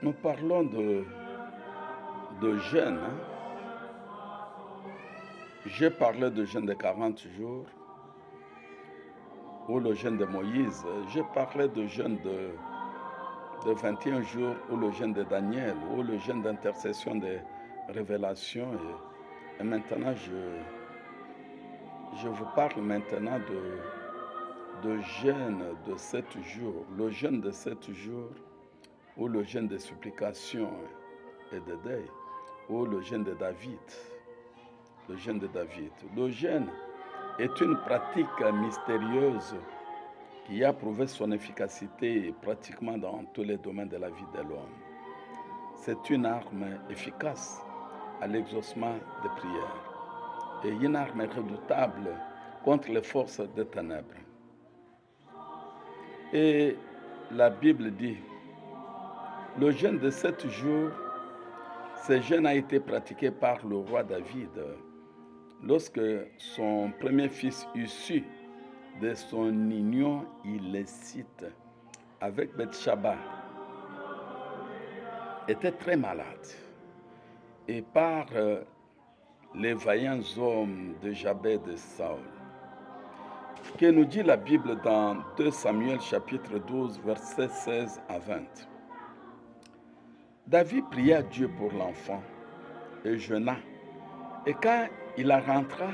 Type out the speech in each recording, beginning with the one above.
Nous parlons de jeûne. J'ai parlé de jeûne de 40 jours ou le jeûne de Moïse. J'ai parlé de jeûne de 21 jours ou le jeûne de Daniel ou le jeûne d'intercession des révélations. Et maintenant, je vous parle maintenant de jeûne de 7 jours. Le jeûne de 7 jours ou le jeûne de supplication et de deuil ou le jeûne de David. Le jeûne de David. Le jeûne est une pratique mystérieuse qui a prouvé son efficacité pratiquement dans tous les domaines de la vie de l'homme. C'est une arme efficace à l'exaucement des prières et une arme redoutable contre les forces des ténèbres. Et la Bible dit, le jeûne de 7 jours, ce jeûne a été pratiqué par le roi David lorsque son premier fils issu de son union illicite avec Bathsheba était très malade. Et par les vaillants hommes de Jabez de Saül, que nous dit la Bible dans 2 Samuel chapitre 12, versets 16 à 20. David pria Dieu pour l'enfant et jeûna. Et quand il rentra,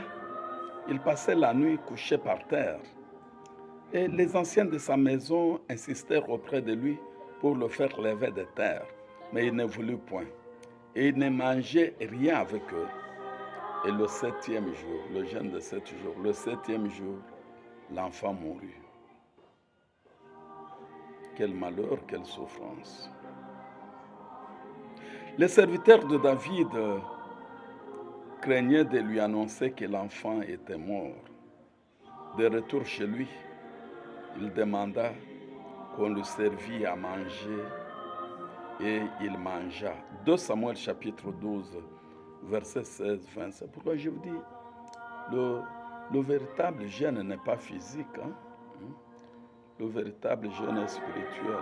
il passait la nuit couché par terre. Et les anciens de sa maison insistèrent auprès de lui pour le faire lever de terre. Mais il ne voulut point. Et il ne mangeait rien avec eux. Et le 7e jour, le jeûne de 7 jours, le 7e jour, l'enfant mourut. Quel malheur, quelle souffrance. Les serviteurs de David craignaient de lui annoncer que l'enfant était mort. De retour chez lui, il demanda qu'on lui servit à manger et il mangea. 2 Samuel chapitre 12, verset 16-20. C'est pourquoi je vous dis, le véritable jeûne n'est pas physique. Le véritable jeûne est spirituel.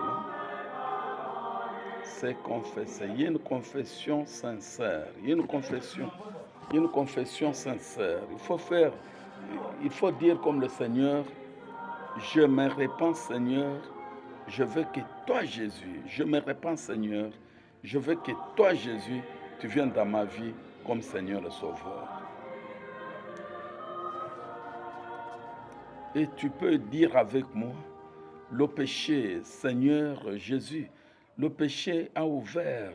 C'est confesser. Il y a une confession sincère. Il y a une confession sincère. Il faut dire comme le Seigneur, je me répands Seigneur, je veux que toi Jésus, je me répands Seigneur, je veux que toi Jésus, tu viennes dans ma vie comme Seigneur et Sauveur. Et tu peux dire avec moi, le péché, Seigneur Jésus, le péché a ouvert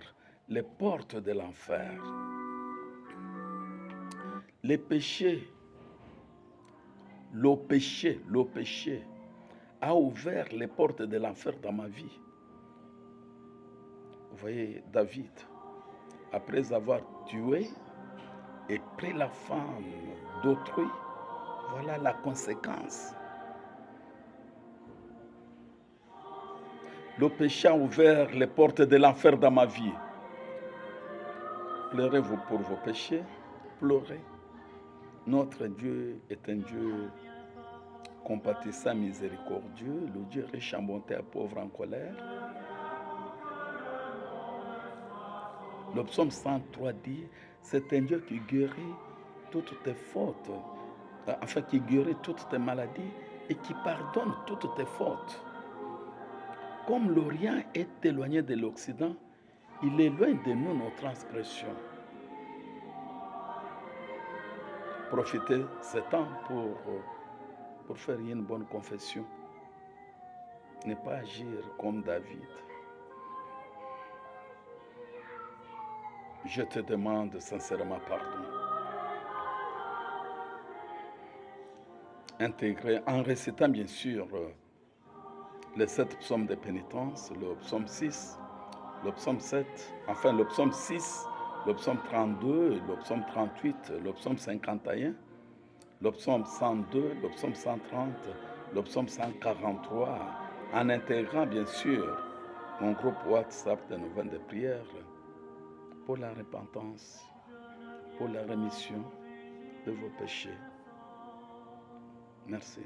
les portes de l'enfer. Le péché a ouvert les portes de l'enfer dans ma vie. Vous voyez, David, après avoir tué et pris la femme d'autrui, voilà la conséquence. Le péché a ouvert les portes de l'enfer dans ma vie. Pleurez-vous pour vos péchés, pleurez. Notre Dieu est un Dieu compatissant, miséricordieux, le Dieu riche en bonté, pauvre en colère. Le psaume 103 dit, c'est un Dieu qui guérit toutes tes fautes, enfin qui guérit toutes tes maladies et qui pardonne toutes tes fautes. Comme l'Orient est éloigné de l'Occident, il éloigne de nous nos transgressions. Profitez de ce temps pour faire une bonne confession. Ne pas agir comme David. Je te demande sincèrement pardon. Intégrer en récitant bien sûr les 7 psaumes de pénitence, le psaume 6, le psaume 7, enfin le psaume 6, le psaume 32, le psaume 38, le psaume 51, le psaume 102, le psaume 130, le psaume 143, en intégrant bien sûr mon groupe WhatsApp de nouvelles de prière pour la repentance, pour la rémission de vos péchés. Merci.